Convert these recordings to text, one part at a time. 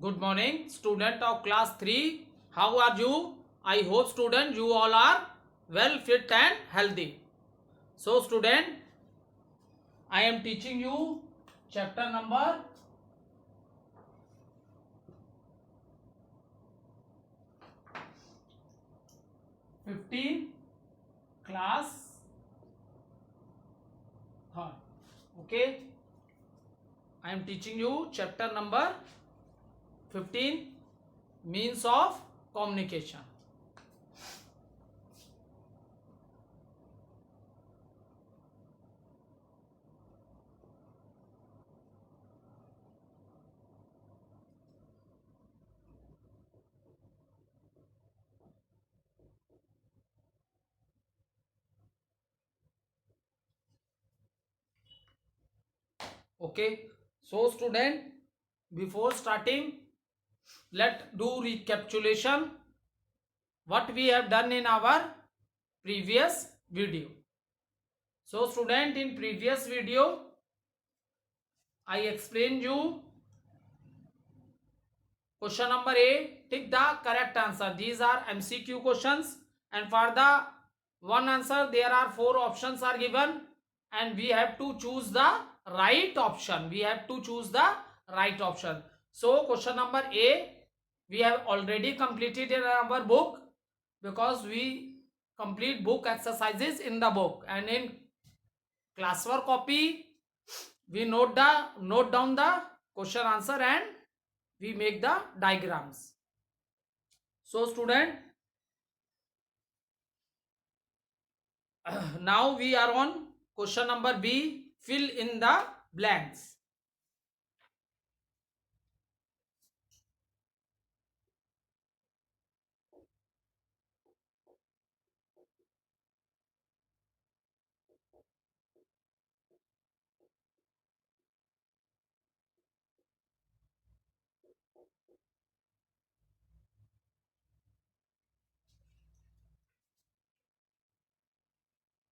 Good morning, student of class 3. How are you? I hope student you all are well, fit and healthy. So student, I am teaching you chapter number 15, class 3rd. Okay, I am teaching you chapter number 15, means of communication. Okay, so student, before starting, let do recapitulation what we have done in our previous video. So student, in previous video I explained you question number A, tick the correct answer. These are MCQ questions, and for the one answer there are 4 options are given and we have to choose the right option. So question number A we have already completed in our book, because we complete book exercises in the book, and in classwork copy we note down the question answer and we make the diagrams. So student, now we are on question number B, fill in the blanks.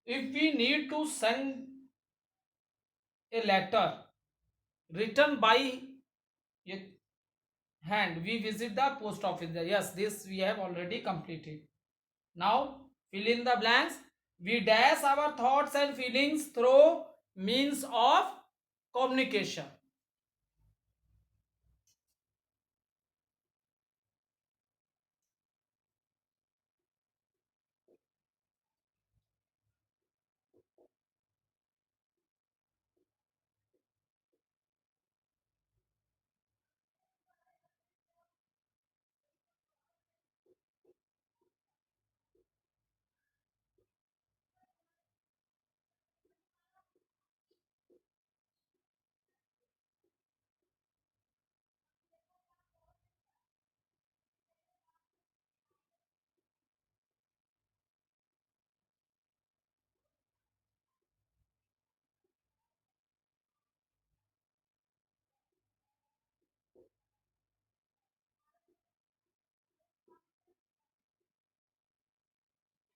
If we need to send a letter written by hand, we visit the post office. Yes, this we have already completed. Now fill in the blanks. We dash our thoughts and feelings through means of communication.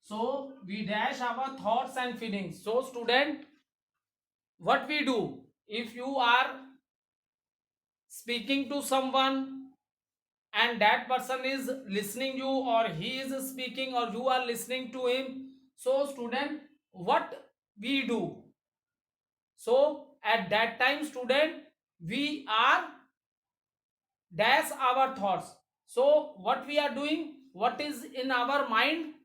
So we dash our thoughts and feelings. So student, what we do, if you are speaking to someone and that person is listening you, or he is speaking or you are listening to him, so student, what we do, so at that time student, we are dash our thoughts. So what we are doing, what is in our mind,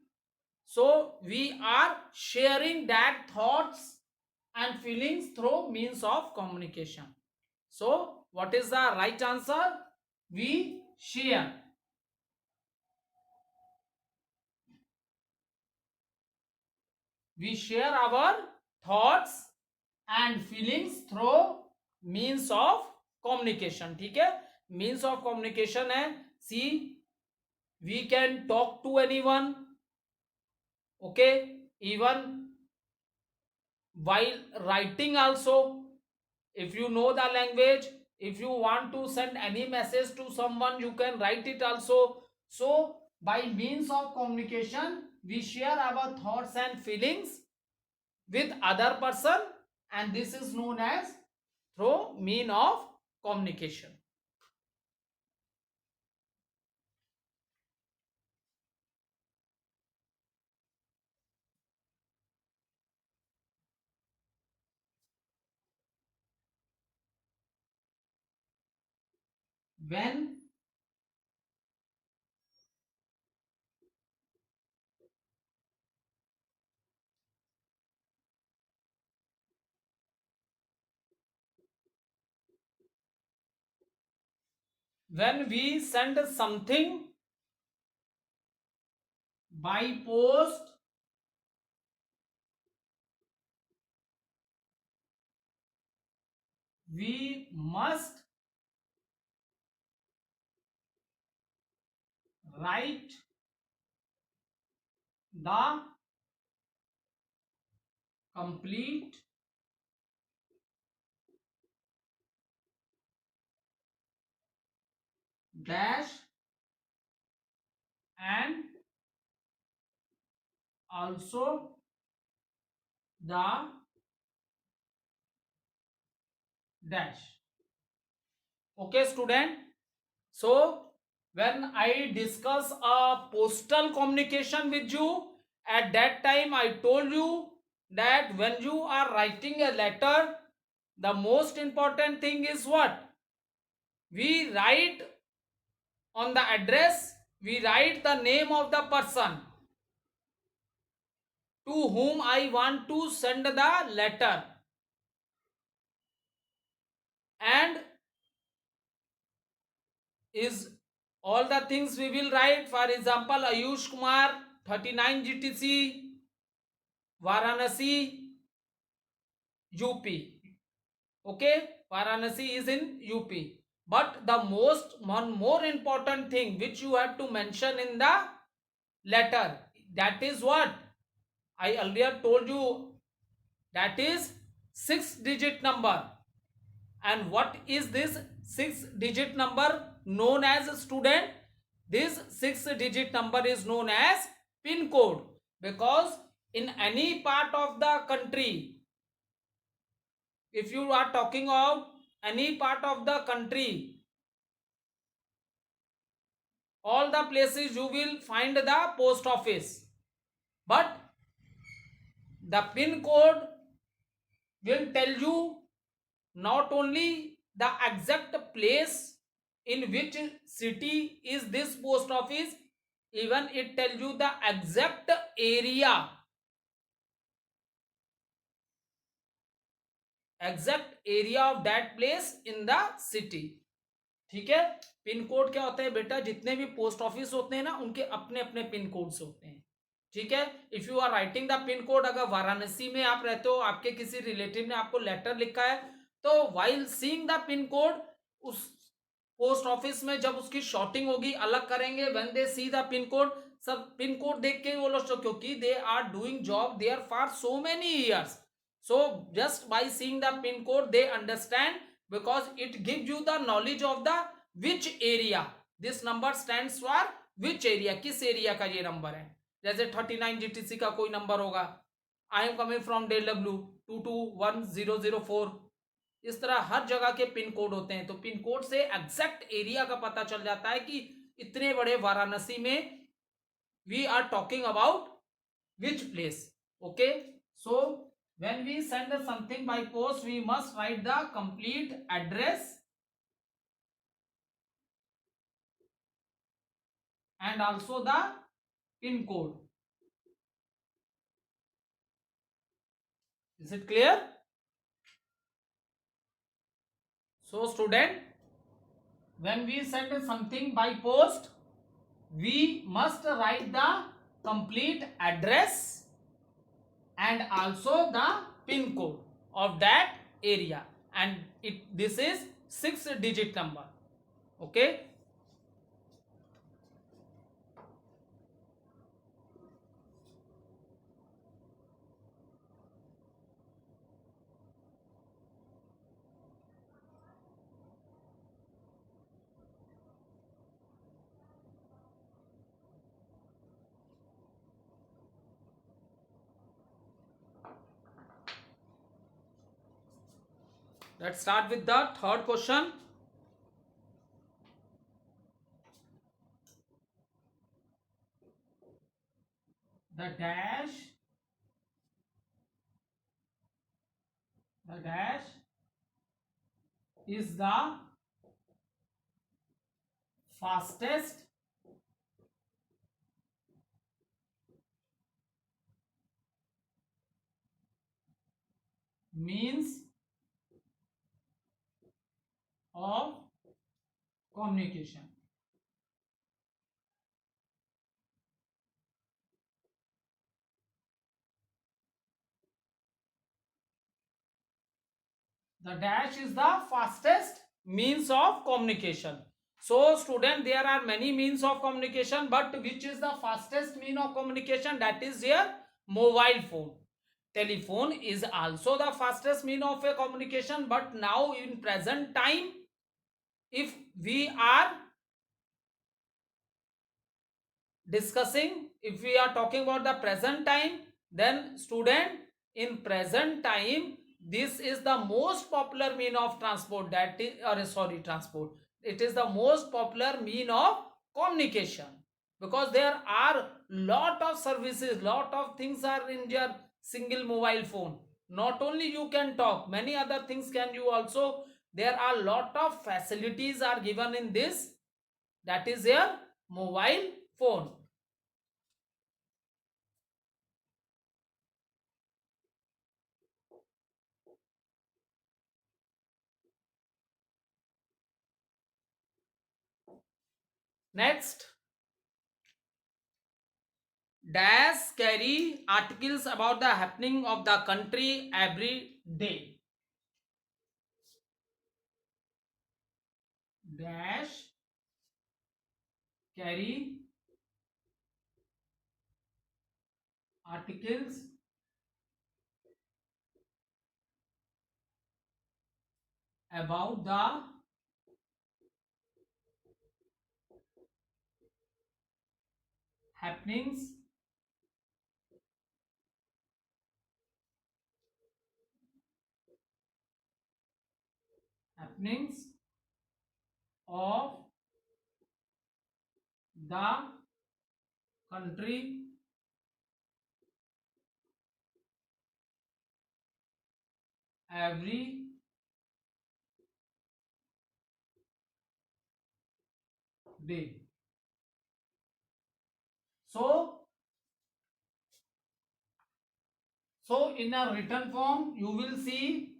so we are sharing that thoughts and feelings through means of communication. So what is the right answer? We share. We share our thoughts and feelings through means of communication. ठीक है, means of communication है. See, we can talk to anyone. Okay, even while writing also, if you know the language, if you want to send any message to someone, you can write it also. So by means of communication we share our thoughts and feelings with other person, and this is known as through mean of communication. when we send something by post, we must write the complete dash and also the dash. Okay, student. So when I discuss a postal communication with you, at that time I told you that when you are writing a letter, the most important thing is what? We write on the address, we write the name of the person to whom I want to send the letter, and is all the things we will write. For example, Ayush Kumar, 39 GTC, Varanasi, UP. Okay, Varanasi is in UP. But the one more important thing which you have to mention in the letter, that is what I earlier told you, that is 6-digit number. And what is this 6-digit number known as, student? This 6-digit number is known as pin code, because in any part of the country, if you are talking about any part of the country, all the places you will find the post office, but the pin code will tell you not only the exact place in which city is this post office, even it tell you the exact area, of that place in the city. ठीक है, pin code क्या होता है बेटा? जितने भी post office होते हैं ना, उनके अपने अपने पिन कोड्स होते हैं। ठीक है, if you are writing the pin code, अगर वाराणसी में आप रहते हो, आपके किसी रिलेटिव ने आपको लेटर लिखा है, तो while seeing the pin code, उस पोस्ट ऑफिस में जब उसकी शॉर्टिंग होगी, अलग करेंगे, when they see the pin code, सब पिन कोड देख के वो लोग, क्योंकि they are doing job there for so many years, so just by seeing the pin code they understand, because it gives you the knowledge of the which area this number stands for, which area, किस area का ये number है। जैसे 39 GTC का कोई number होगा, I am coming from DW 221004, इस तरह हर जगह के पिन कोड होते हैं। तो पिन कोड से एग्जैक्ट एरिया का पता चल जाता है कि इतने बड़े वाराणसी में we are talking about which place. Okay, so when we send something by post, we must write the complete address and also the pin code. Is it clear? So student, when we send something by post, we must write the complete address and also the pin code of that area, and this is 6-digit number. Okay, let's start with the third question. The dash is the fastest means of communication. The dash is the fastest means of communication. So student, there are many means of communication, but which is the fastest mean of communication? That is your mobile phone. Telephone is also the fastest mean of a communication, but now in present time, if we are discussing, if we are talking about the present time, then student, in present time, this is the most popular mean of transport, that is, or sorry, transport, it is the most popular mean of communication, because there are lot of services, lot of things are in your single mobile phone. Not only you can talk, many other things can you also, there are lot of facilities are given in this, that is your mobile phone. Next, dash carry articles about the happening of the country every day. Dash carry articles about the happenings happenings of the country every day. So, so in a written form, you will see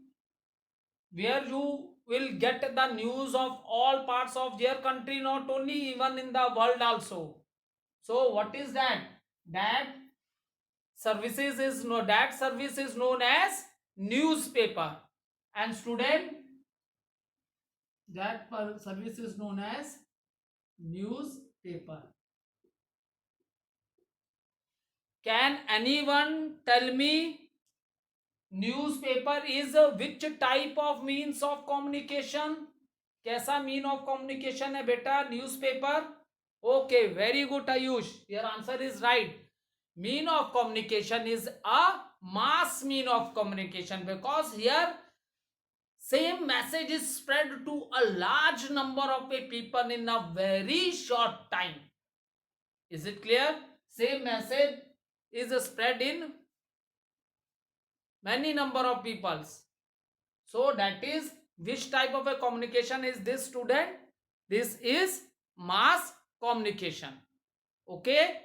where you will get the news of all parts of their country, not only even in the world also. So what is that? That services is no, that service is known as newspaper. And student, that service is known as newspaper. Can anyone tell me newspaper is which type of means of communication? कैसा mean of communication है बेटा newspaper? Okay, very good Ayush, your answer is right. Mean of communication is a mass mean of communication, because here same message is spread to a large number of people in a very short time. Is it clear? Same message is spread in many number of peoples. So that is which type of a communication is this, student? This is mass communication. Okay.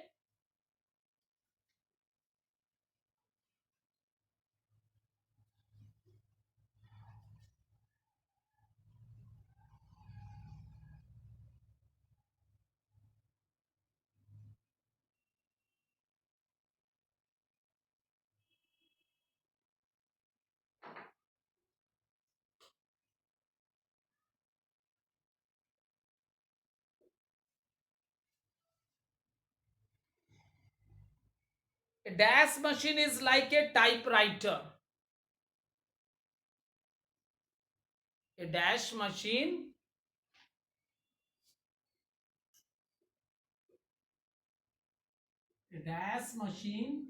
A dash machine is like a typewriter. A dash machine a dash machine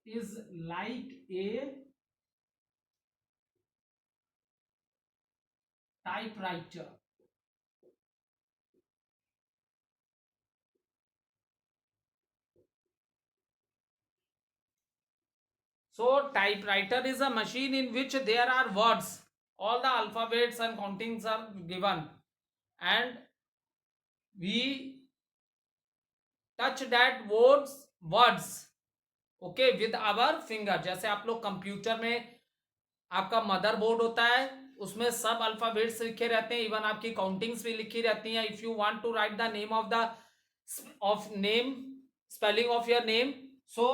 is like a typewriter. So typewriter is a machine in which there are words. all the alphabets and countings are given, and we touch that words okay with our finger. जैसे आप लोग computer में आपका motherboard होता है, उसमें सब alphabets लिखे रहते हैं, इवन आपकी काउंटिंग्स भी लिखी रहती हैं. If you want to write the name of name spelling of your name, so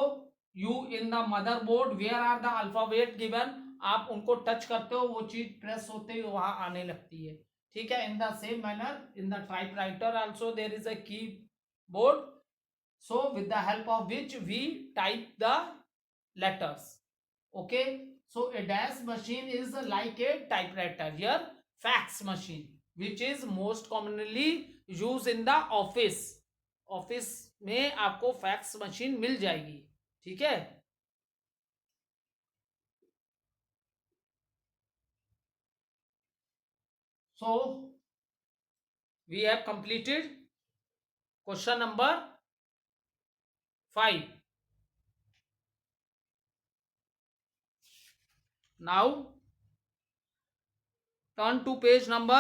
you in the motherboard where are the alphabet given, आप उनको टच करते हो, वो चीज प्रेस होते ही वहां आने लगती है. ठीक है. In the same manner in the typewriter also there is a keyboard, so with the help of which we type the letters. Okay, so a dash machine is like a typewriter. Here fax machine, which is most commonly used in the office में आपको fax machine मिल जाएगी. ठीक है. So we have completed question number 5. Now turn to page number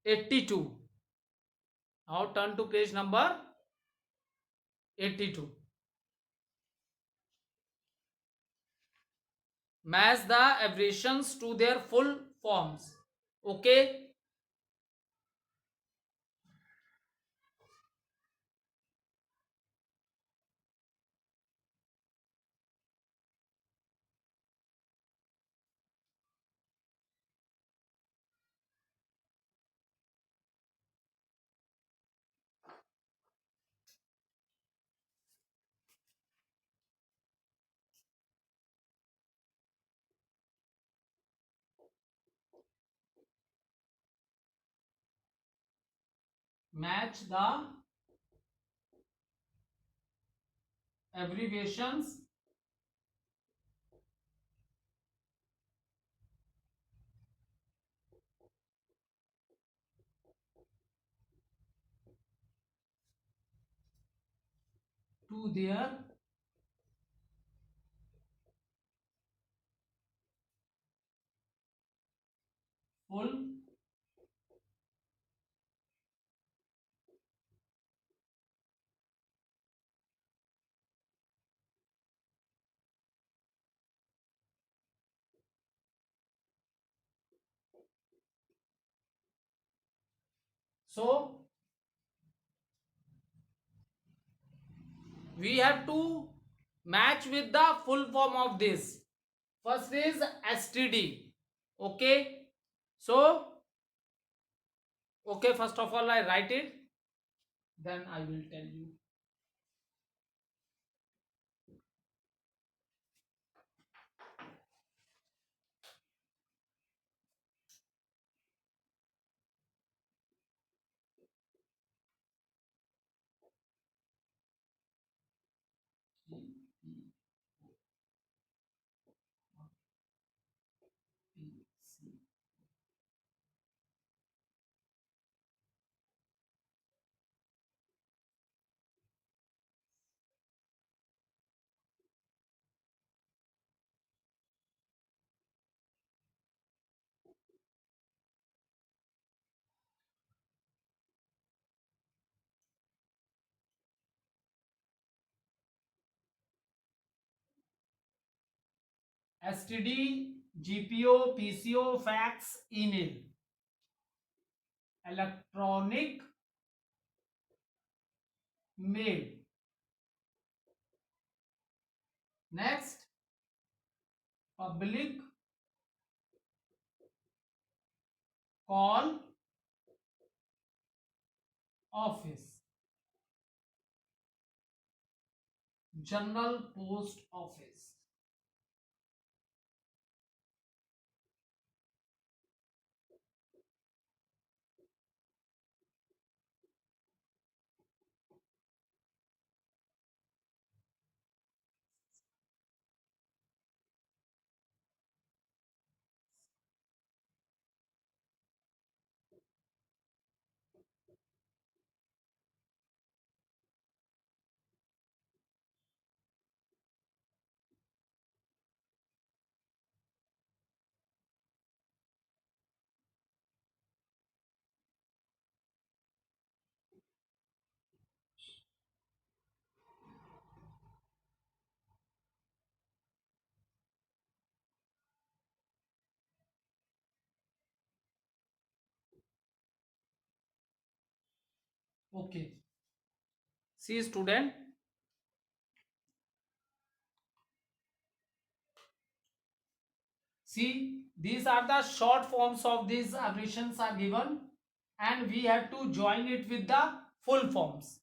82. Now turn to page number 82. Match the abbreviations to their full forms. Okay. Match the abbreviations to their full so we have to match with the full form of this. First is STD. Okay. So okay, first of all I write it, then I will tell you. STD, GPO, PCO, fax, email, electronic mail. Next, public call office, general post office. Okay, see student, see, these are the short forms of these abbreviations are given, and we have to join it with the full forms.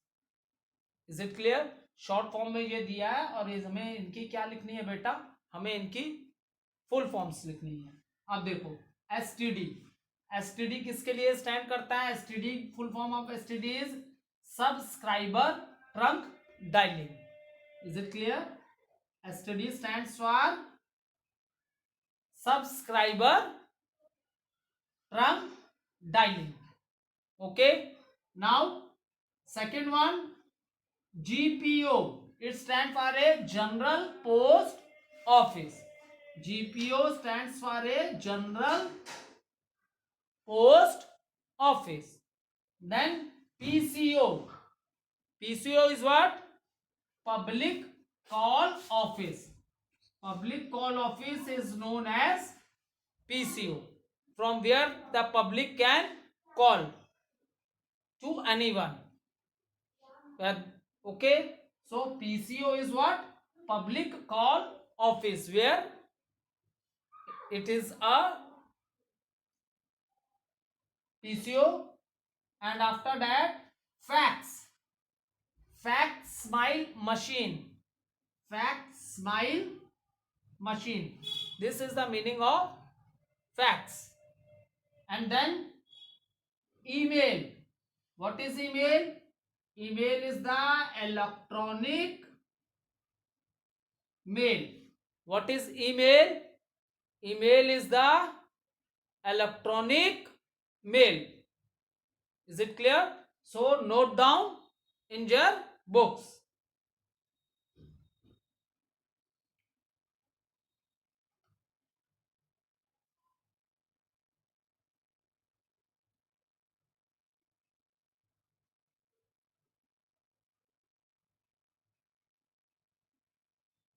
Is it clear? Short form में ये दिया है और ये हमें इनकी क्या लिखनी है बेटा, हमें इनकी फुल फॉर्म्स लिखनी है. अब देखो, एसटीडी, एसटीडी किसके लिए स्टैंड करता है? STD, full form of STD is subscriber trunk dialing. Is it clear? STD stands for subscriber trunk dialing. Okay, now second one, GPO, it stands for a general post office. GPO stands for a general post office. Then PCO, PCO is what? Public call office. Public call office is known as PCO, from where the public can call to anyone. Okay, so PCO is what? Public call office, where it is a PCO. And after that, fax, fax smile machine, fax smile machine, this is the meaning of fax. And then email, what is email? Email is the electronic mail. What is email? Email is the electronic mail. Is it clear? So note down in your books.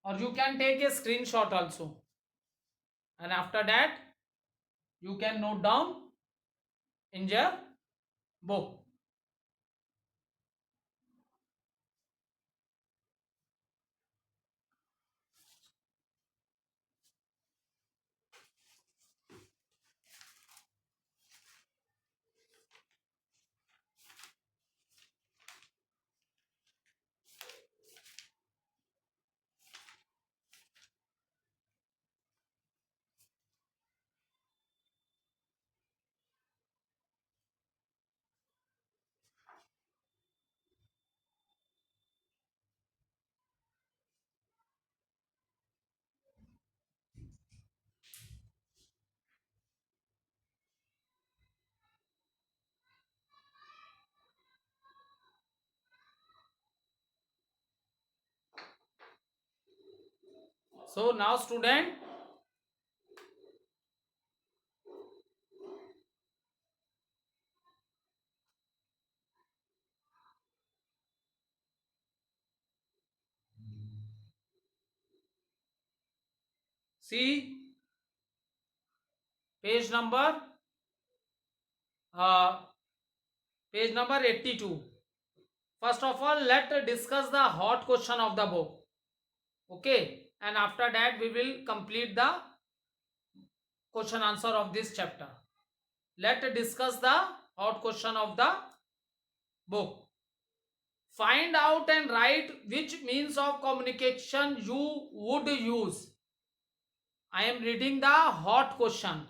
Or you can take a screenshot also, and after that you can note down in your book. So now student, see page number uh, page number 82. First of all, let's discuss the hot question of the book. Okay, and after that we will complete the question answer of this chapter. Let's discuss the hot question of the book. Find out and write which means of communication you would use. I am reading the hot question.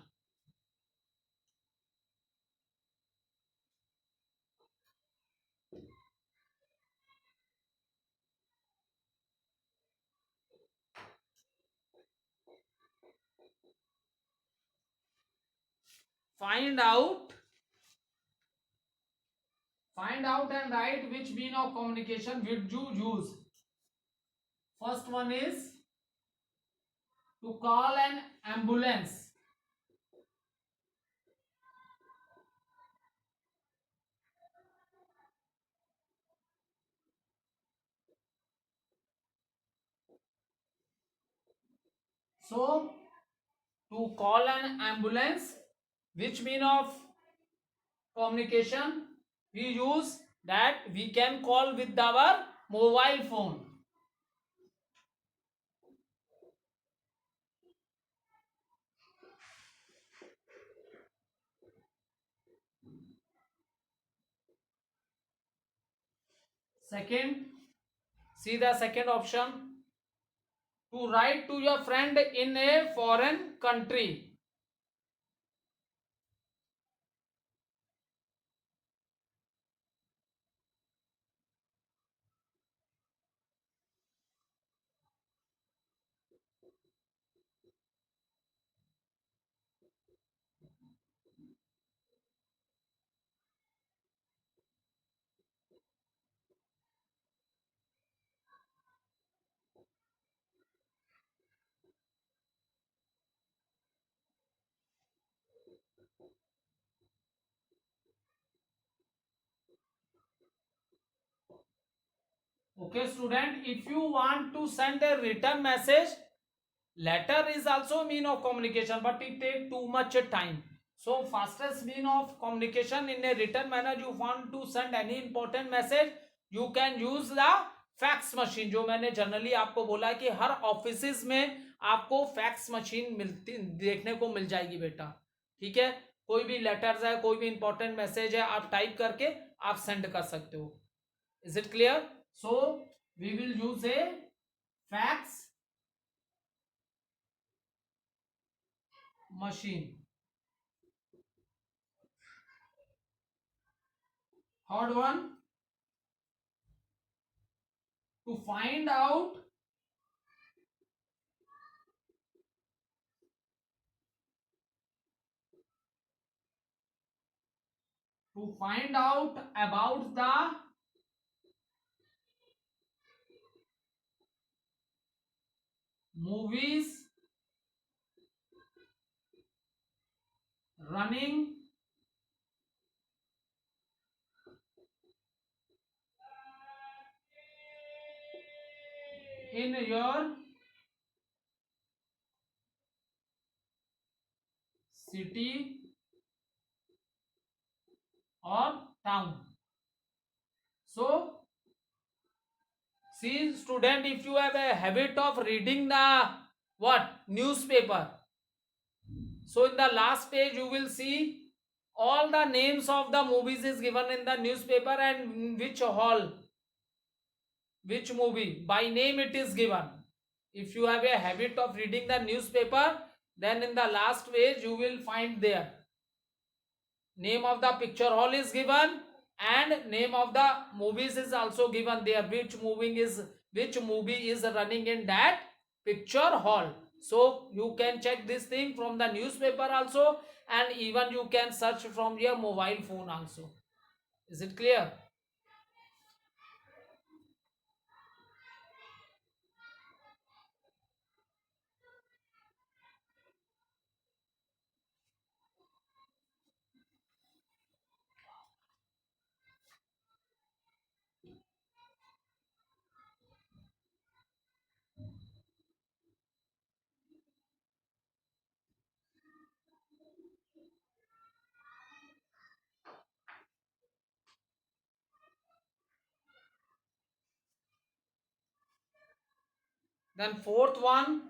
Find out and write which mean of communication would you use. First one is to call an ambulance. So to call an ambulance, which mean of communication we use? that we can call with our mobile phone. Second, see the second option, to write to your friend in a foreign country. Okay student, if you want to send a written message, letter is also mean of communication, but it take too much time. So fastest mean of communication in a written manner, you want to send any important message, you can use the fax machine. जो मैंने generally आपको बोला कि हर office में आपको fax machine मिलती देखने को मिल जाएगी बेटा. ठीक है, कोई भी लेटर्स है, कोई भी इंपॉर्टेंट मैसेज है, आप टाइप करके आप सेंड कर सकते हो. Is it clear? So we will use a fax machine. Third one, to find out about the movies running in your city or town. So see student, if you have a habit of reading the what newspaper, so in the last page you will see all the names of the movies is given in the newspaper and in which hall, which movie by name it is given. If you have a habit of reading the newspaper, then in the last page you will find there name of the picture hall is given and name of the movies is also given there, which movie is running in that picture hall. So you can check this thing from the newspaper also, and even you can search from your mobile phone also. Is it clear? Then fourth one,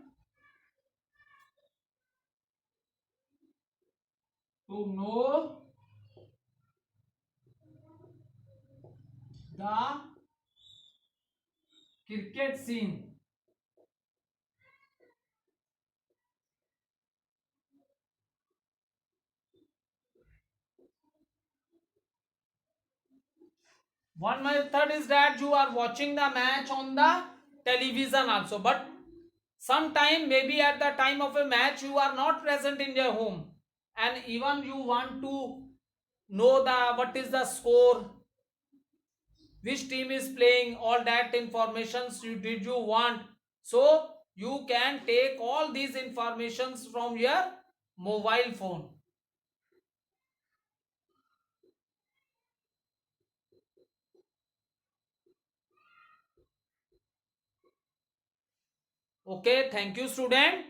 to know the cricket scene. One method is that you are watching the match on the television also, but sometime maybe at the time of a match you are not present in your home, and even you want to know the what is the score, which team is playing, all that informations you want. So you can take all these informations from your mobile phone. Okay, thank you student.